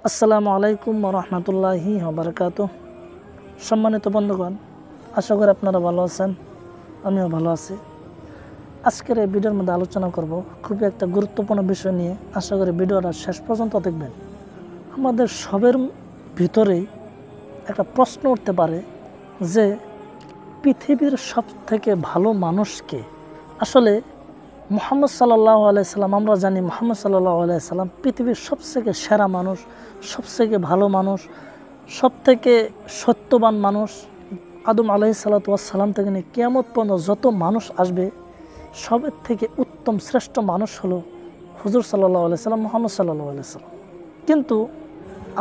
আসসালামু আলাইকুম রহমতুল্লাহি বারাকাতুহু। সম্মানিত বন্ধুগণ, আশা করি আপনারা ভালো আছেন, আমিও ভালো আছি। আজকের এই ভিডিওর মধ্যে আলোচনা করব খুবই একটা গুরুত্বপূর্ণ বিষয় নিয়ে। আশা করি ভিডিওটা শেষ পর্যন্ত দেখবেন। আমাদের সবের ভিতরেই একটা প্রশ্ন উঠতে পারে যে পৃথিবীর সব থেকে ভালো মানুষকে। আসলে মুহাম্মদ সাল্লাল্লাহু আলাইহি সাল্লাম, আমরা জানি মুহাম্মদ সাল্লাল্লাহু আলাইহি সাল্লাম পৃথিবীর সবথেকে সেরা মানুষ, সবথেকে ভালো মানুষ, সবথেকে সত্যবান মানুষ। আদম আলাইহিসসালাতু ওয়াসসালাম থেকে নিয়ে কিয়ামত পর্যন্ত যত মানুষ আসবে সবের থেকে উত্তম শ্রেষ্ঠ মানুষ হলো হুজুর সাল্লাল্লাহু আলাইহি সাল্লাম, মুহাম্মদ সাল্লাল্লাহু আলাইহি সাল্লাম। কিন্তু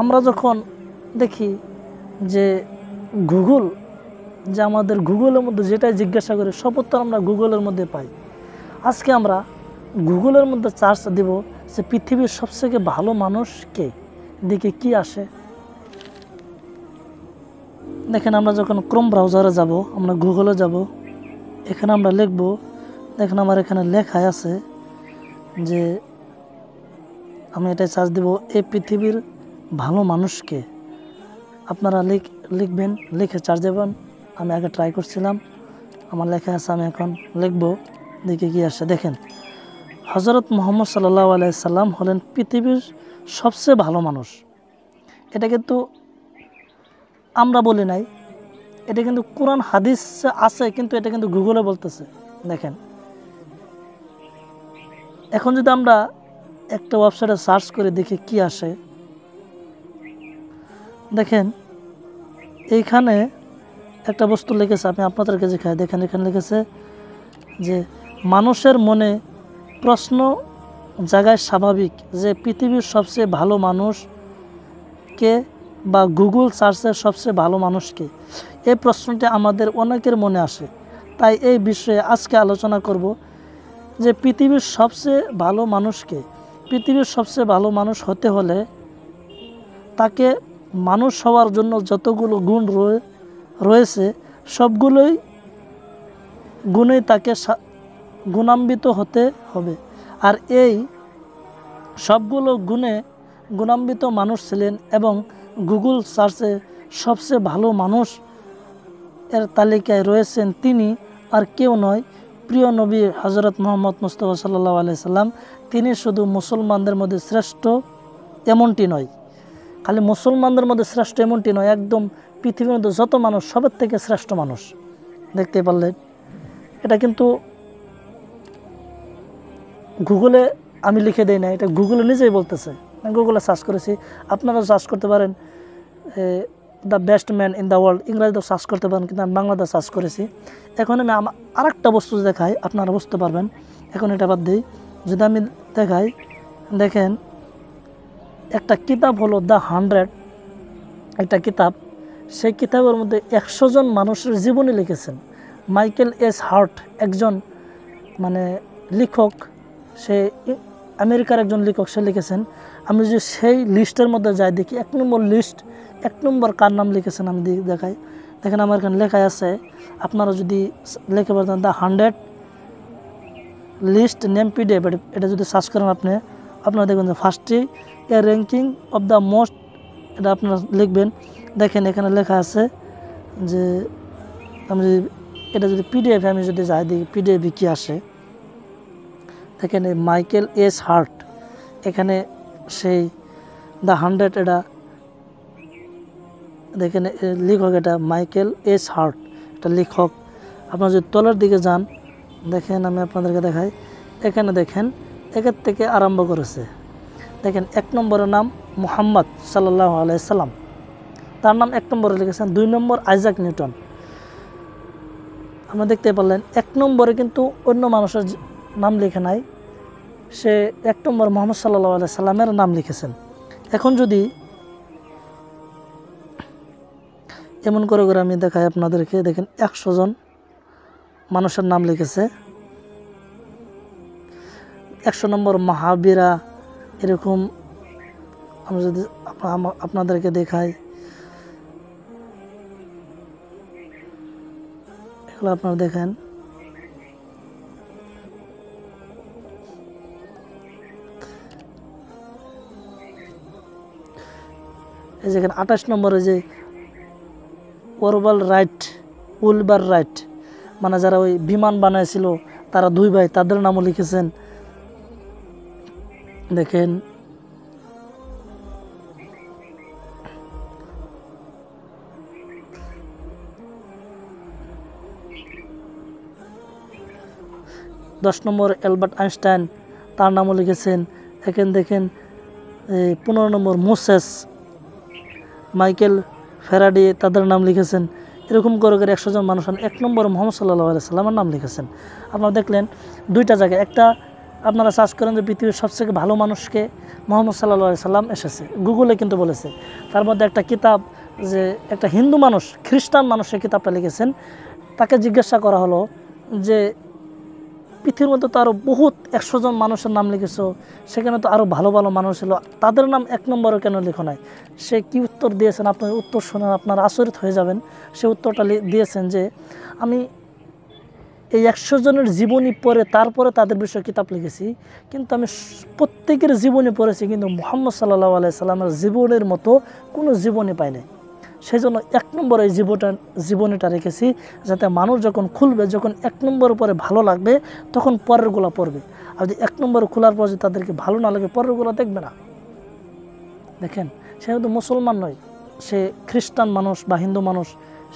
আমরা যখন দেখি যে গুগল, যে আমাদের গুগলের মধ্যে যেটাই জিজ্ঞাসা করি সব উত্তর আমরা গুগলের মধ্যে পাই। আজকে আমরা গুগলের মধ্যে সার্চ দেব যে পৃথিবীর সবথেকে ভালো মানুষ কে, দেখে কি আসে। দেখেন, আমরা যখন ক্রোম ব্রাউজারে যাব, আমরা গুগলে যাব, এখানে আমরা লিখব। দেখেন আমার এখানে লেখাই আছে যে আমি এটাই সার্চ দেব, এই পৃথিবীর ভালো মানুষকে। আপনারা লিখবেন, লিখে সার্চ দেবেন। আমি আগে ট্রাই করছিলাম, আমার লেখা আছে, আমি এখন লিখব, দেখে কি আসে। দেখেন, হযরত মুহাম্মদ সাল্লাল্লাহু আলাইহি সাল্লাম হলেন পৃথিবীর সবচেয়ে ভালো মানুষ। এটা কিন্তু আমরা বলি নাই, এটা কিন্তু কোরআন হাদিস আছে, কিন্তু এটা কিন্তু গুগলে বলতেছে। দেখেন, এখন যদি আমরা একটা ওয়েবসাইটে সার্চ করে দেখি কি আসে। দেখেন, এইখানে একটা বস্তু লিখেছে, আমি আপনাদেরকে দেখাই। দেখেন, এখানে লিখেছে যে মানুষের মনে প্রশ্ন জাগায় স্বাভাবিক যে পৃথিবীর সবচেয়ে ভালো মানুষ কে, বা গুগল সার্চের সবচেয়ে ভালো মানুষকে। এই প্রশ্নটি আমাদের অনেকের মনে আসে। তাই এই বিষয়ে আজকে আলোচনা করব যে পৃথিবীর সবচেয়ে ভালো মানুষকে। পৃথিবীর সবচেয়ে ভালো মানুষ হতে হলে তাকে মানুষ হওয়ার জন্য যতগুলো গুণ রয়েছে সবগুলোই গুণেই তাকে গুণান্বিত হতে হবে। আর এই সবগুলো গুণে গুণান্বিত মানুষ ছিলেন এবং গুগল সার্চে সবচেয়ে ভালো মানুষ এর তালিকায় রয়েছেন তিনি আর কেউ নয়, প্রিয় নবী হযরত মুহাম্মদ মুস্তাফা সাল্লাল্লাহু আলাইহি সাল্লাম। তিনি শুধু মুসলমানদের মধ্যে শ্রেষ্ঠ এমনটি নয়, খালি মুসলমানদের মধ্যে শ্রেষ্ঠ এমনটি নয়, একদম পৃথিবীর মধ্যে যত মানুষ সবের থেকে শ্রেষ্ঠ মানুষ। দেখতে পারলেন, এটা কিন্তু গুগলে আমি লিখে দেই না, এটা গুগলে নিজেই বলতেছে। গুগলে সার্চ করেছি, আপনারাও সার্চ করতে পারেন, the best man in the world, ইংরাজিতেও সার্চ করতে পারেন, কিন্তু আমি বাংলাতে সার্চ করেছি। এখন আমি আরেকটা বস্তু দেখাই, আপনারা বুঝতে পারবেন। এখন এটা বাদ দিই, যদি আমি দেখাই, দেখেন একটা কিতাব হলো দ্য 100, একটা কিতাব। সেই কিতাবের মধ্যে 100 জন মানুষের জীবনী লিখেছেন। মাইকেল এস হার্ট একজন লেখক, সে আমেরিকার একজন লেখক, সে লিখেছেন। আমি যদি সেই লিস্টের মধ্যে যাই, দেখি 1 নম্বর লিস্ট, 1 নম্বর কার নাম লিখেছেন আমি দেখাই। দেখেন আমার এখানে লেখা আছে, আপনারা যদি লিখে পারতেন দ্য 100 লিস্ট নেম পিডিএফ, এটা যদি সার্চ করেন আপনারা দেখবেন যে ফার্স্টে এ র্যাঙ্কিং অফ দ্য মোস্ট, এটা আপনারা লিখবেন। দেখেন এখানে লেখা আছে যে আমি যদি এটা যদি পিডিএফ আমি যদি যাই, দেখি পিডিএফ কি আসে। দেখেন মাইকেল এস হার্ট, এখানে সেই দ্য 100, এটা দেখেন লেখক, এটা মাইকেল এস হার্ট, এটা লেখক। আপনারা যদি তলের দিকে যান, দেখেন আমি আপনাদেরকে দেখাই, এখানে দেখেন একের থেকে আরম্ভ করেছে। দেখেন 1 নম্বরের নাম মুহাম্মদ সাল্লাল্লাহু আলাইহি সাল্লাম, তার নাম 1 নম্বরে লিখেছেন। 2 নম্বর আইজাক নিউটন। আমরা দেখতে পারলেন 1 নম্বরে কিন্তু অন্য মানুষের নাম লিখে নাই, সে 1 নম্বর মুহাম্মদ সাল্লাল্লাহু আলাইহি সাল্লামের নাম লিখেছেন। এখন যদি এমন করে আমি দেখাই আপনাদেরকে, দেখেন 100 জন মানুষের নাম লিখেছে। 100 নম্বর মহাবীরা, এরকম আমি যদি আপনাদেরকে দেখাই, এগুলো আপনারা দেখেন। এই যেখানে 28 নম্বরে যে উলবার রাইট মানে যারা ওই বিমান বানাইছিল তারা 2 ভাই, তাদের নামও লিখেছেন। দেখেন দশ নম্বর অ্যালবার্ট আইনস্টাইন, তার নামও লিখেছেন। এখানে দেখেন 15 নম্বর মোসেস মাইকেল ফ্যারাডে, তাদের নাম লিখেছেন। এরকম করে 100 জন মানুষ। 1 নম্বর মোহাম্মদ সাল্লাল্লাহু আলাইহি সাল্লামের নাম লিখেছেন। আপনারা দেখলেন 2টা জায়গায়, একটা আপনারা সার্চ করেন যে পৃথিবীর সবথেকে ভালো মানুষকে, মোহাম্মদ সাল্লাল্লাহু আলাইহি সাল্লাম এসেছে, গুগলে কিন্তু বলেছে। তার মধ্যে একটা কিতাব, যে একটা হিন্দু মানুষ, খ্রিস্টান মানুষ এই কিতাবটা লিখেছেন। তাকে জিজ্ঞাসা করা হলো যে পৃথিবীর মধ্যে তো আরও বহুত 100 জন মানুষের নাম লিখেছো, সেখানে তো আরও ভালো ভালো মানুষ ছিল, তাদের নাম 1 নম্বরে কেন লেখো নাই? সে কি উত্তর দিয়েছেন, আপনার উত্তর শুনে আপনারা আচরিত হয়ে যাবেন। সে উত্তরটা দিয়েছেন যে আমি এই 100 জনের জীবনী পড়ে তারপরে তাদের বিষয়ে কিতাব লিখেছি, কিন্তু আমি প্রত্যেকের জীবনী পড়েছি, কিন্তু মুহাম্মদ সাল্লাল্লাহু আলাইহি সাল্লামের জীবনের মতো কোনো জীবনী পাই নাই। সেই জন্য 1 নম্বরে এই জীবনীটা রেখেছি, যাতে মানুষ যখন খুলবে, যখন 1 নম্বরের পরে ভালো লাগবে তখন পরেরগুলো পড়বে। আর যদি 1 নম্বর খোলার পর যদি তাদেরকে ভালো না লাগে পরেরগুলো দেখবে না। দেখেন, সে কিন্তু মুসলমান নয়, সে খ্রিস্টান মানুষ বা হিন্দু মানুষ,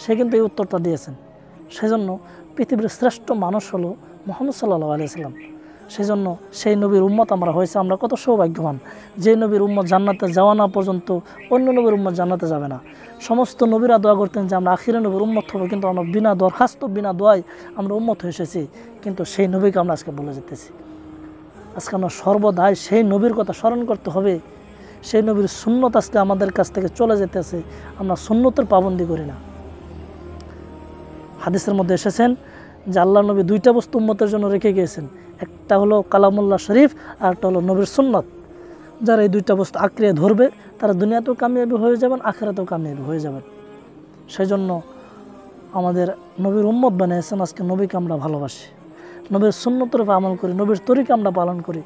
সে কিন্তু এই উত্তরটা দিয়েছেন। সেই জন্য পৃথিবীর শ্রেষ্ঠ মানুষ হলো মুহাম্মদ সাল্লাল্লাহু আলাইহি সাল্লাম। সেই জন্য সেই নবীর উম্মত আমরা হয়েছে, আমরা কত সৌভাগ্যবান। যে নবীর উম্মত জান্নাতে যাওয়া না পর্যন্ত অন্য নবীর উম্মত জান্নাতে যাবে না। সমস্ত নবীরা দোয়া করতেন যে আমরা আখিরে নবীর উম্মত হবো, কিন্তু আমরা বিনা দরখাস্ত, বিনা দোয়ায় আমরা উম্মত হয়ে এসেছি, কিন্তু সেই নবীকে আমরা আজকে বলে যেতেছি। আজকে আমরা সর্বদাই সেই নবীর কথা স্মরণ করতে হবে। সেই নবীর সুন্নত আজকে আমাদের কাছ থেকে চলে যেতেছে, আমরা সুন্নতের পাবন্দি করি না। হাদিসের মধ্যে এসেছেন যে আল্লাহ নবী 2টা বস্তু উম্মতের জন্য রেখে গিয়েছেন, একটা হলো কালামুল্লাহ শরীফ, আর একটা হলো নবীর সুন্নত। যারা এই 2টা বস্তু আঁকড়ে ধরবে তারা দুনিয়াতেও কামিয়াবি হয়ে যাবেন, আখিরাতেও কামিয়াবি হয়ে যাবেন। সেই জন্য আমাদের নবীর উম্মত বানিয়েছেন। আজকে নবীকে আমরা ভালোবাসি, নবীর সুন্নতের উপর আমল করি, নবীর তরিকা আমরা পালন করি,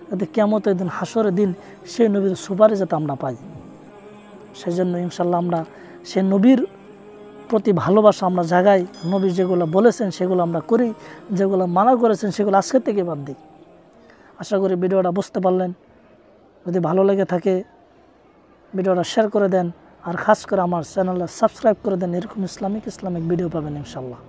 যাতে কিয়ামতের দিন, হাসরের দিন সেই নবীর সুপারিশ যাতে আমরা পাই। সেই জন্য ইনশাল্লাহ আমরা সেই নবীর প্রতি ভালোবাসা আমরা জাগাই, নবী যেগুলো বলেছেন সেগুলো আমরা করি, যেগুলো মানা করেছেন সেগুলো আজকে থেকে বাদ দিই। আশা করি ভিডিওটা বুঝতে পারলেন। যদি ভালো লেগে থাকে ভিডিওটা শেয়ার করে দেন, আর খাস করে আমার চ্যানেলটা সাবস্ক্রাইব করে দেন। এরকম ইসলামিক ভিডিও পাবেন ইনশাল্লাহ।